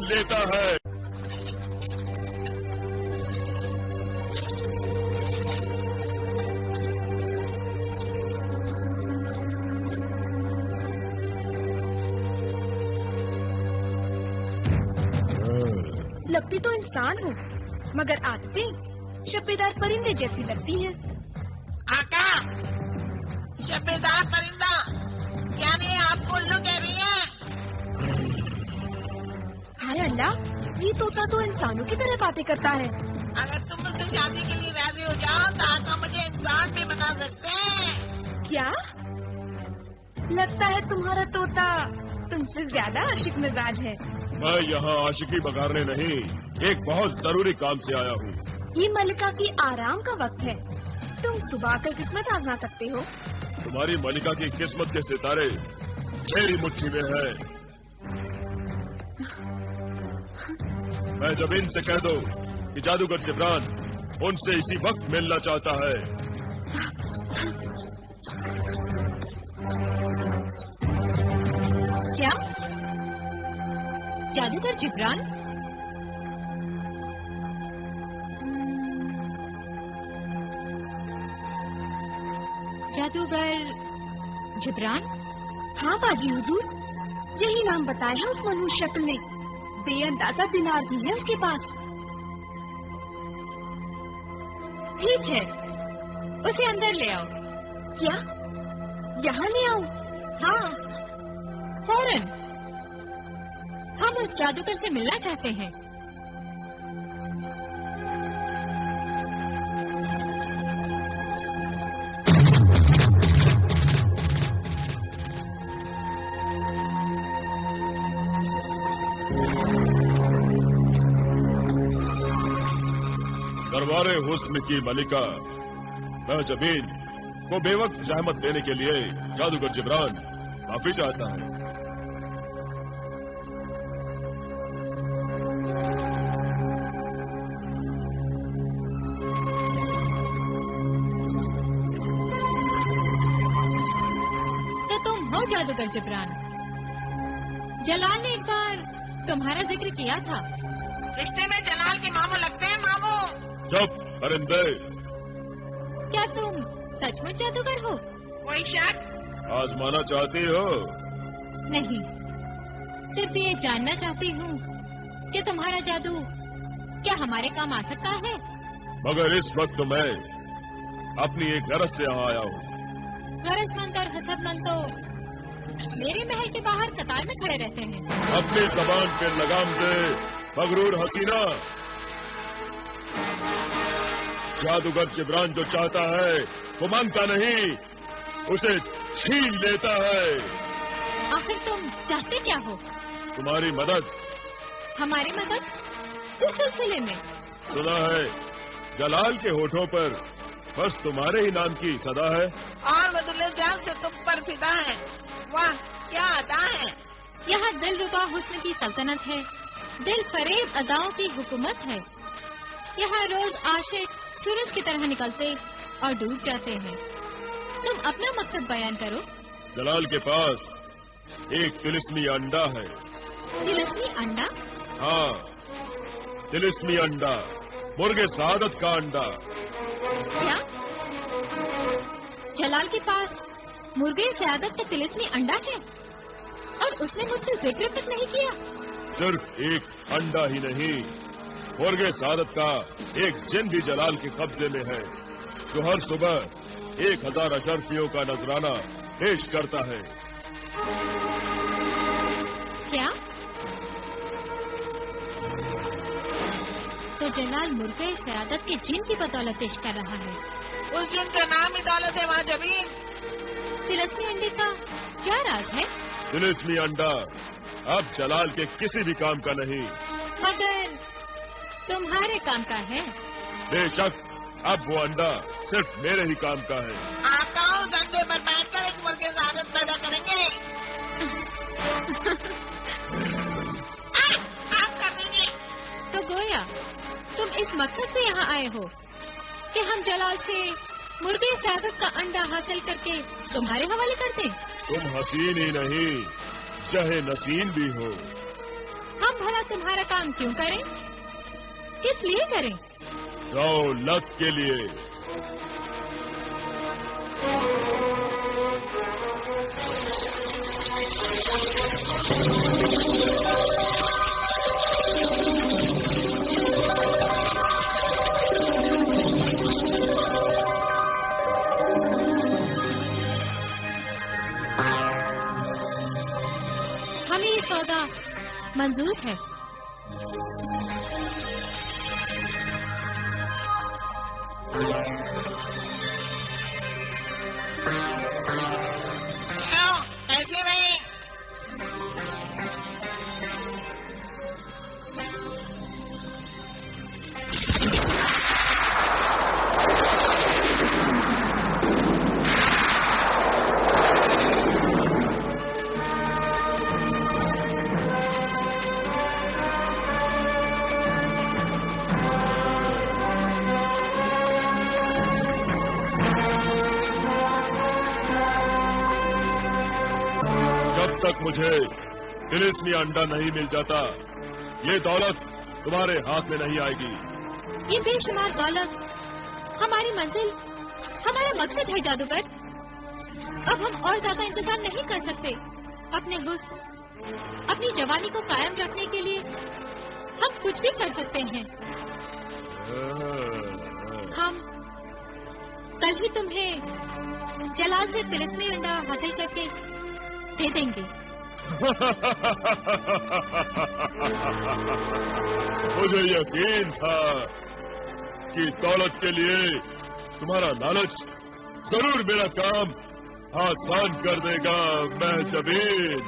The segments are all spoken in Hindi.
लेता है। लगती तो इंसान हो, मगर आदतें शब्बेदार परिंदे जैसी लगती हैं। आका, शब्बेदार परिंदा, यानी आप उल्लू कह रही हैं? हाय अल्लाह, ये तोता तो इंसानों की तरह बातें करता है। अगर तुम मुझसे शादी के लिए राजी हो जाओ तो आका मुझे इंसान भी बना सकते हैं। क्या? लगता है तुम्हारा तोता तुमसे ज्यादा आशिक मिजाज है। मैं यहाँ आशिकी बगाड़ने नहीं, एक बहुत जरूरी काम से आया हूँ। ये मलिका की आराम का वक्त है, तुम सुबह आकर किस्मत आजमा सकते हो। तुम्हारी मलिका की किस्मत के सितारे मेरी मुट्ठी में है। मैं जमीन से कह दो कि जादूगर जिब्रान उनसे इसी वक्त मिलना चाहता है। क्या? जादूगर जिब्रान? जादूगर जिब्रान? हाँ बाजी हुजूर, यही नाम बताया है उस मनुष्य शक्ल ने। बेअंदाजा दिनार भी है उसके पास। ठीक है, उसे अंदर ले आओ। क्या? यहाँ ले आओ? हाँ, फौरन। हम उस जादूगर से मिलना चाहते हैं। दरबारे हुस्न की मलिका, मैं जमीन को बेवक्त जहमत देने के लिए जादूगर जिब्रान माफी चाहता है। तो तुम हो जादूगर जिब्रान? जलाल ने एक बार तुम्हारा जिक्र किया था। रिश्ते में जलाल के मामू लगते हैं मामू। चुप परिंदे। क्या तुम सचमुच जादूगर हो? कोई शक? आजमाना चाहती हो? नहीं, सिर्फ ये जानना चाहती हूँ कि तुम्हारा जादू क्या हमारे काम आ सकता है? मगर इस वक्त मैं अपनी एक गरज से यहाँ आया हूँ। गरजमंद और हसदमंद तो मेरे महल के बाहर कतार में खड़े रहते हैं। अपनी जबान पे लगाम दे मगरूर हसीना। जादूगर जिब्रान जो चाहता है वो मांगता नहीं, उसे छीन लेता है। आखिर तुम चाहते क्या हो? तुम्हारी मदद। हमारी मदद? किस सिलसिले में? सुना है जलाल के होठों पर बस तुम्हारे ही नाम की सदा है। और बदले जान से तुम पर फिदा है। वाह क्या अदा है। यहाँ दिलरुबा हुस्न की सल्तनत है, दिल फरेब अदाओं की हुकूमत है। यहाँ रोज आशिक सूरज की तरह निकलते और डूब जाते हैं। तुम अपना मकसद बयान करो। जलाल के पास एक तिलिस्मी अंडा है। तिलिस्मी अंडा? हाँ, तिलिस्मी अंडा, मुर्गे सादत का अंडा। क्या? जलाल के पास मुर्गे सयादत का तिलिस्मी अंडा है और उसने मुझसे जिक्र तक नहीं किया? सिर्फ एक अंडा ही नहीं, मुर्गे सादत का एक जिन भी जलाल के कब्जे में है, जो हर सुबह 1000 अशरफियों का नजराना पेश करता है। क्या? तो जलाल मुर्गे सयादत के जिन की बदौलत पेश कर रहा है। उस जिन का नाम ही दौलत है वहाँ जमीन। तिलिस्मी अंडे का क्या राज है? तिलिस्मी अंडा अब जलाल के किसी भी काम का नहीं, मगर तुम्हारे काम का है। बेशक अब वो अंडा सिर्फ मेरे ही काम का है। आका उस अंडे पर बैठकर एक मुर्गे सादत पैदा करेंगे। आप कर दीजिए। तो गोया तुम इस मकसद से यहाँ आए हो कि हम जलाल से मुर्गे सादत का अंडा हासिल करके तुम्हारे हवाले कर दें? तुम हसीन ही नहीं, चाहे नसीन भी हो। हम भला तुम्हारा काम क्यों करें? किस लिए करें? दौलत के लिए। हमें ये सौदा मंजूर है। क्यों? ऐसे नहीं। जब तक मुझे तिलिस्मी अंडा नहीं मिल जाता, ये दौलत तुम्हारे हाथ में नहीं आएगी। ये बेशुमार दौलत हमारी मंजिल, हमारा मकसद है जादूगर। अब हम और ज्यादा इंतजार नहीं कर सकते। अपने हुस्न, अपनी जवानी को कायम रखने के लिए हम कुछ भी कर सकते हैं। हम कल ही तुम्हें जलाल से तिलिस्मी अंडा हासिल करके दे देंगे। मुझे यकीन था कि दौलत के लिए तुम्हारा लालच जरूर मेरा काम आसान कर देगा। मैं जबीन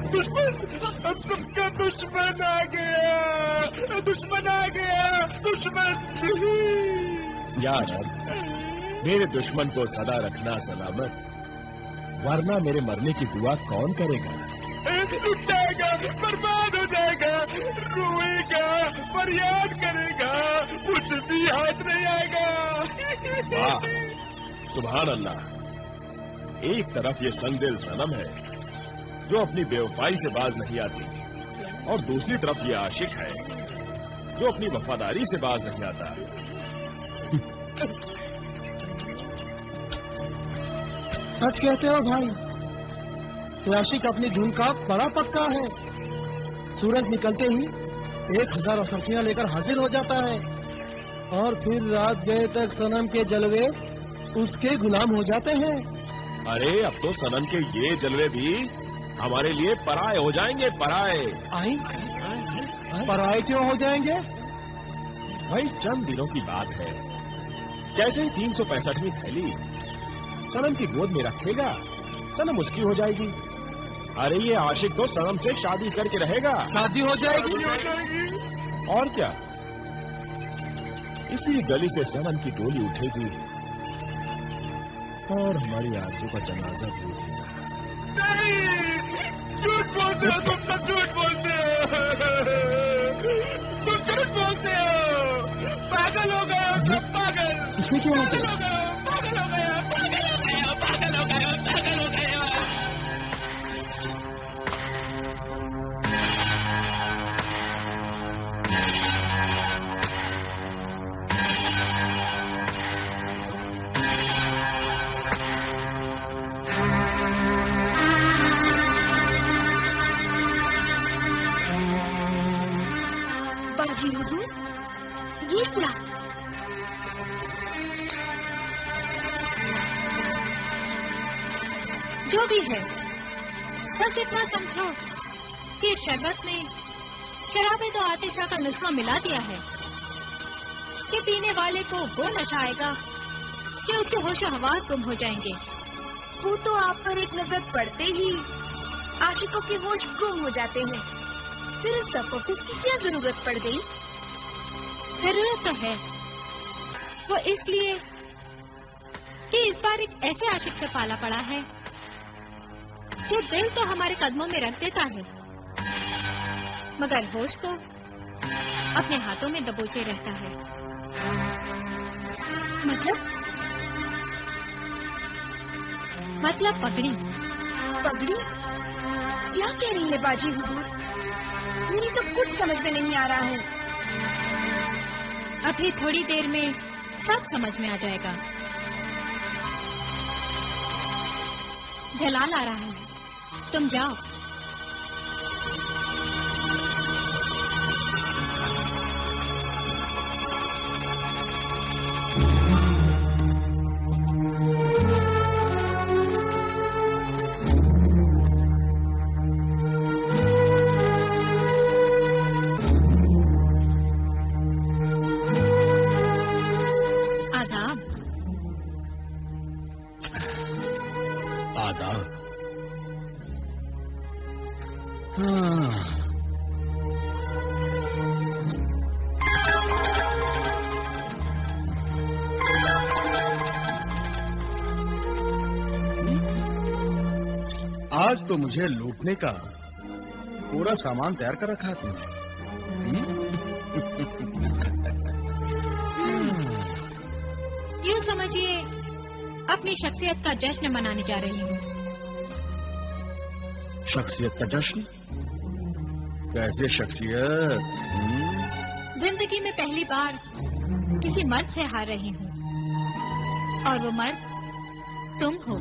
दुश्मन, हम सबका दुश्मन आ गया, दुश्मन आ गया, दुश्मन। यार, मेरे दुश्मन को सदा रखना सलामत, वरना मेरे मरने की दुआ कौन करेगा? लुट जाएगा, बर्बाद हो जाएगा, रोएगा, फरियाद करेगा, कुछ भी हाथ नहीं आएगा। वाह, सुभान अल्लाह। एक तरफ ये संगदिल सनम है जो अपनी बेवफाई से बाज नहीं आती, और दूसरी तरफ ये आशिक है जो अपनी वफादारी से बाज नहीं आता। सच कहते हो भाई, ये आशिक अपनी धुन का बड़ा पक्का है। सूरज निकलते ही 1000 असरफियां लेकर हाजिर हो जाता है, और फिर रात गए तक सनम के जलवे उसके गुलाम हो जाते हैं। अरे अब तो सनम के ये जलवे भी हमारे लिए पराए हो जाएंगे, पराए। पराए क्यों हो जाएंगे? भाई चंद दिनों की बात है, जैसे ही 365वीं थैली सनम की गोद में रखेगा, सनम उसकी हो जाएगी। अरे ये आशिक तो सनम से शादी करके रहेगा। शादी हो जाएगी। और क्या, इसी गली से सनम की डोली उठेगी और हमारी आरज़ू का जनाजा भी उठेगा। नहीं, झूठ बोलते हो तुम, सब झूठ बोलते हो, तुम झूठ बोलते हो, पागल हो गए हो, सब पागल। इसमें क्या हो गया? पागल हो गए, पागल हो गए, पागल हो गए, पागल हो गए। बाजी हुजूर, ये क्या? जो भी है, बस इतना समझो कि इस शरबत में शराबे तो आतिशा का नुस्खा मिला दिया है कि पीने वाले को वो नशा आएगा कि उसके होशो हवास गुम हो जाएंगे। वो तो आप पर एक नजर पड़ते ही आशिकों के होश गुम हो जाते हैं। फिर इस तफव्वुज़ की क्या जरूरत पड़ गई? जरूरत तो है, वो इसलिए कि इस बार एक ऐसे आशिक से पाला पड़ा है जो दिल तो हमारे कदमों में रख देता है, मगर होश को अपने हाथों में दबोचे रहता है। मतलब पगड़ी। पगड़ी? क्या कह रही है बाजी हुजूर? मेरी तो कुछ समझ में नहीं आ रहा है। अभी थोड़ी देर में सब समझ में आ जाएगा। जलाल आ रहा है, तुम जाओ। आज तो मुझे लूटने का पूरा सामान तैयार कर रखा है तुमने। यूँ समझिए अपनी शख्सियत का जश्न मनाने जा रही हूँ। शख्सियत का जश्न? कैसे शख्सियत? जिंदगी में पहली बार किसी मर्द से हार रही हूँ और वो मर्द तुम हो।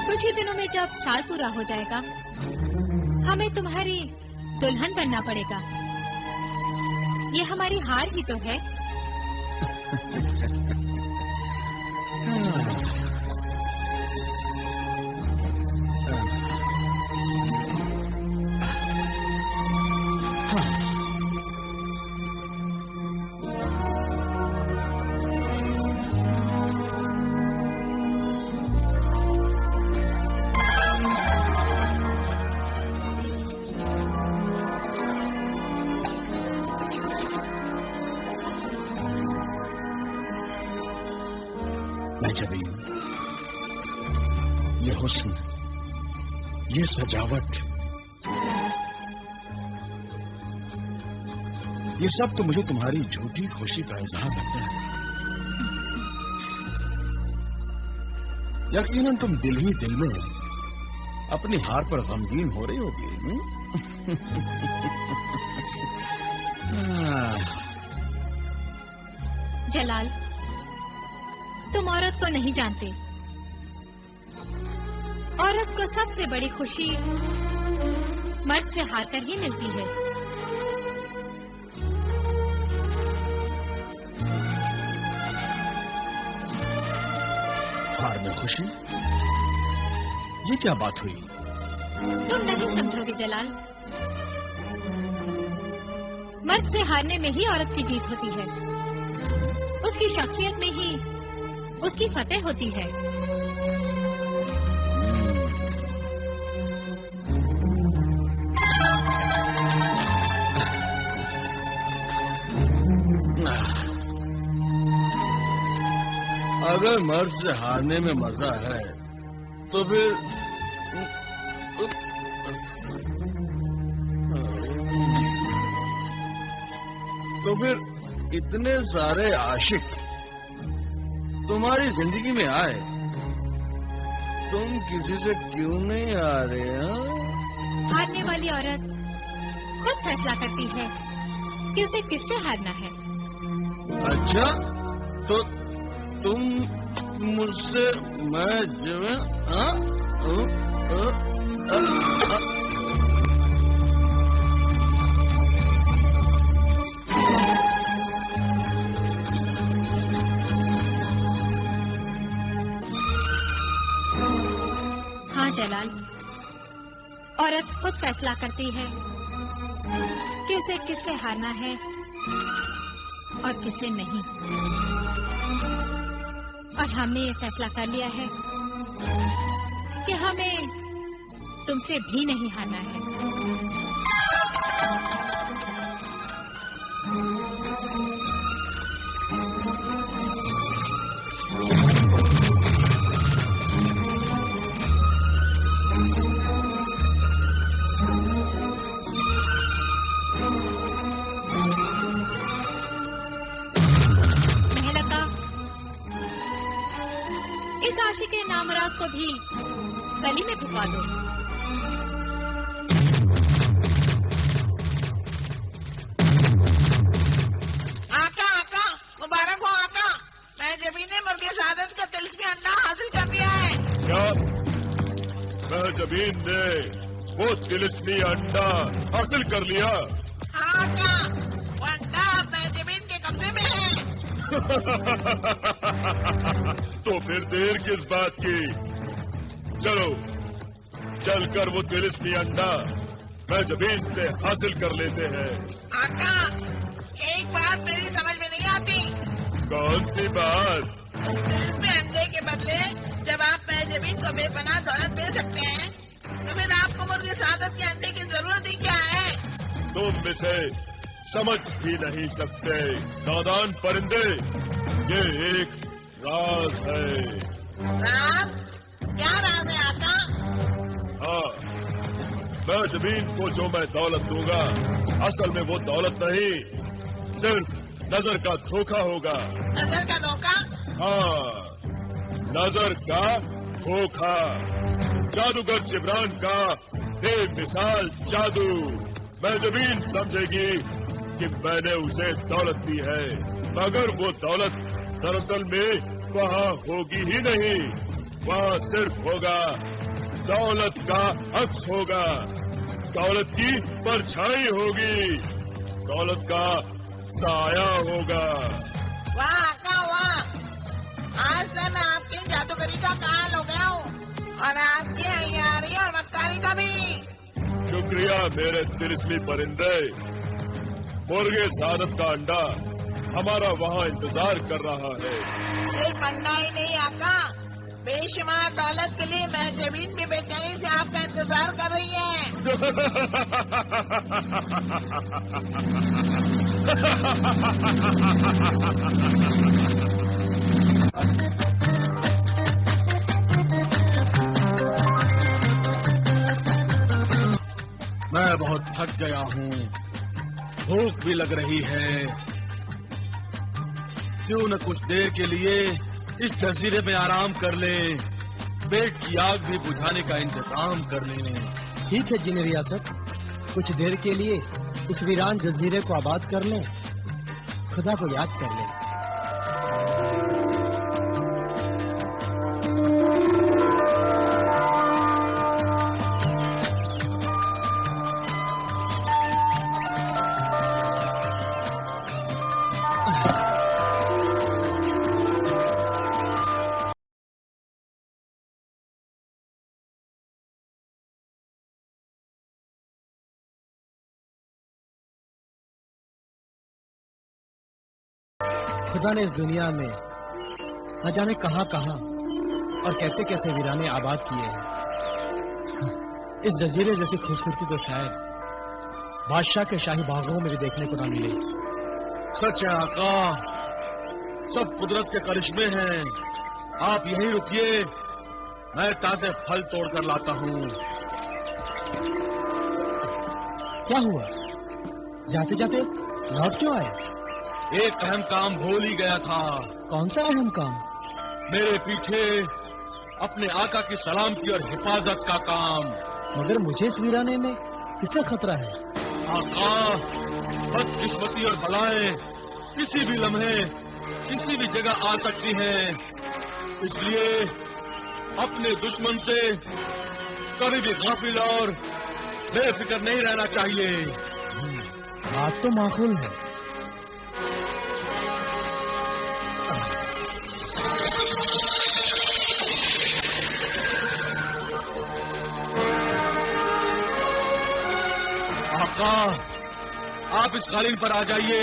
कुछ ही दिनों में जब साल पूरा हो जाएगा हमें तुम्हारी दुल्हन बनना पड़ेगा। ये हमारी हार ही तो है। ये हुस्न, ये सजावट, ये सब तो मुझे तुम्हारी झूठी खुशी का इजहार लगता है। यकीनन तुम दिल ही दिल में अपनी हार पर गमगीन हो रही होगी। जलाल, तुम औरत को नहीं जानते। औरत को सबसे बड़ी खुशी मर्द से हार कर ही मिलती है। हार में खुशी? ये क्या बात हुई? तुम नहीं समझोगे जलाल। मर्द से हारने में ही औरत की जीत होती है। उसकी शख्सियत में ही उसकी फतेह होती है। अगर मर्द से हारने में मजा है तो फिर इतने सारे आशिक तुम्हारी जिंदगी में आए, तुम किसी से क्यों नहीं आ रहे? हारने वाली औरत खुद फैसला करती है कि उसे किससे हारना है। अच्छा, तो तुम मुझसे मैं जो हाँ जलाल, औरत खुद फैसला करती है कि उसे किससे हारना है और किससे नहीं। और हमने ये फैसला कर लिया है कि हमें तुमसे भी नहीं हारना है। आशिक नामराद को भी गली में भुका दो। आका आका मुबारक हो आका, मैं जबीन ने मुर्गे सादत का तिलस्मी अंडा हासिल कर लिया है। क्या महजबीन ने वो तिलिस्मी अंडा हासिल कर लिया? हाँ आका, वो अंडा महजबीन के कब्जे में है। तो फिर देर किस बात की? चलो चलकर वो तिलिस्मी अंडा महजबीन से हासिल कर लेते हैं। आका, एक बात मेरी समझ में नहीं आती। कौन सी बात? तिलिस्मी अंडे के बदले जब आप महजबीन को बेपनाह दौलत दे सकते हैं, तो फिर आपको मुर्गे सादत के अंडे की जरूरत ही क्या है? तुम इसे समझ भी नहीं सकते नादान परिंदे, ये एक राज है। राज? क्या राज है आका? हाँ, मैं जमीन को जो मैं दौलत दूंगा, असल में वो दौलत नहीं, सिर्फ नजर का धोखा होगा। नजर का धोखा? हाँ, नजर का धोखा। जादूगर जिब्रान का बेमिसाल जादू। मैं जमीन समझेगी कि मैंने उसे दौलत दी है, मगर वो दौलत दरअसल में वहाँ होगी ही नहीं। वहाँ सिर्फ होगा दौलत का अक्स होगा, दौलत की परछाई होगी, दौलत का साया होगा। वाह आका वाह, आज से मैं आपकी जादूगरी का कायल हो गया हूँ, और आपकी अय्यारी और मक्कारी का भी। शुक्रिया मेरे तिलिस्मी परिंदे। मुर्गे सादत का अंडा हमारा वहाँ इंतजार कर रहा है। सिर्फ अंडा ही नहीं आका, बेशुमार दौलत के लिए मैं जमीन की बेचैनी से आपका इंतजार कर रही है। मैं बहुत थक गया हूँ, भूख भी लग रही है। क्यों न कुछ देर के लिए इस जजीरे में आराम कर ले, पेट की आग भी बुझाने का इंतजाम कर लें। ठीक है जिन रियासत, कुछ देर के लिए इस वीरान जजीरे को आबाद कर लें, खुदा को याद कर लें। खुदा ने इस दुनिया में न जाने कहां कहां और कैसे कैसे वीराने आबाद किए हैं। इस जजीरे जैसी खूबसूरती तो शायद बादशाह के शाही बागों में भी देखने को न मिले। सच है आका, सब कुदरत के करिश्मे हैं। आप यहीं रुकिए, मैं ताजे फल तोड़कर लाता हूँ। क्या हुआ? जाते जाते लौट क्यों आए? एक अहम काम भूल ही गया था। कौन सा अहम काम? मेरे पीछे अपने आका की सलामती और हिफाजत का काम। मगर मुझे इस वीराने में किससे खतरा है? आका, बदकिस्मती और बलाएं किसी भी लम्हे किसी भी जगह आ सकती हैं, इसलिए अपने दुश्मन से कभी भी गाफिल और बेफिक्र नहीं रहना चाहिए। बात तो माकूल है। आका, आप इस कालीन पर आ जाइए।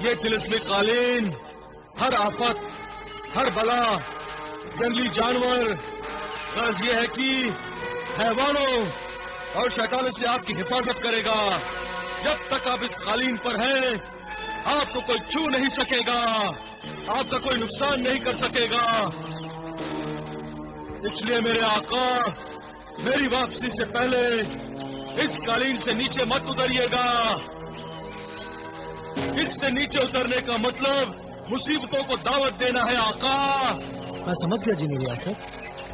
ये तिलिस्मी कालीन हर आफत, हर बला, जंगली जानवर, गर्ज ये है कि हैवानों और शैतानों से आपकी हिफाजत करेगा। जब तक आप इस कालीन पर हैं, आपको कोई छू नहीं सकेगा, आपका कोई नुकसान नहीं कर सकेगा। इसलिए मेरे आका, मेरी वापसी से पहले इस कालीन से नीचे मत उतरिएगा। इससे नीचे उतरने का मतलब मुसीबतों को दावत देना है आका। मैं समझ गया जिनी रियासत,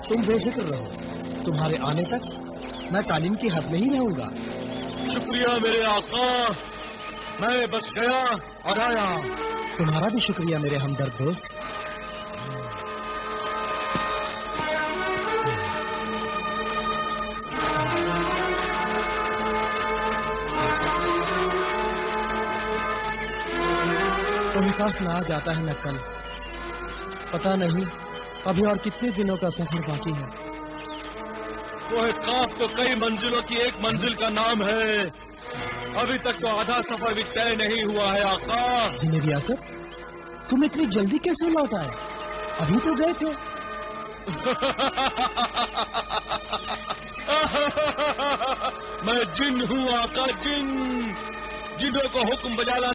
तुम बेफिक्र रहो। तुम्हारे आने तक मैं कालीन की हद में ही रहूंगा। शुक्रिया मेरे आका, मैं बस गया और आया। तुम्हारा भी शुक्रिया मेरे हमदर्द दोस्त। कोई काफ ना आ जाता है न कल, पता नहीं अभी और कितने दिनों का सफर बाकी है। वो काफ तो कई मंजिलों की एक मंजिल का नाम है। अभी तक तो आधा सफर भी तय नहीं हुआ है आका। जिन्हें रियासत, तुम इतनी जल्दी कैसे लौट आए? अभी तो गए थे। मैं जिन हूँ आका, जिन। जिनों को हुक्म बजाना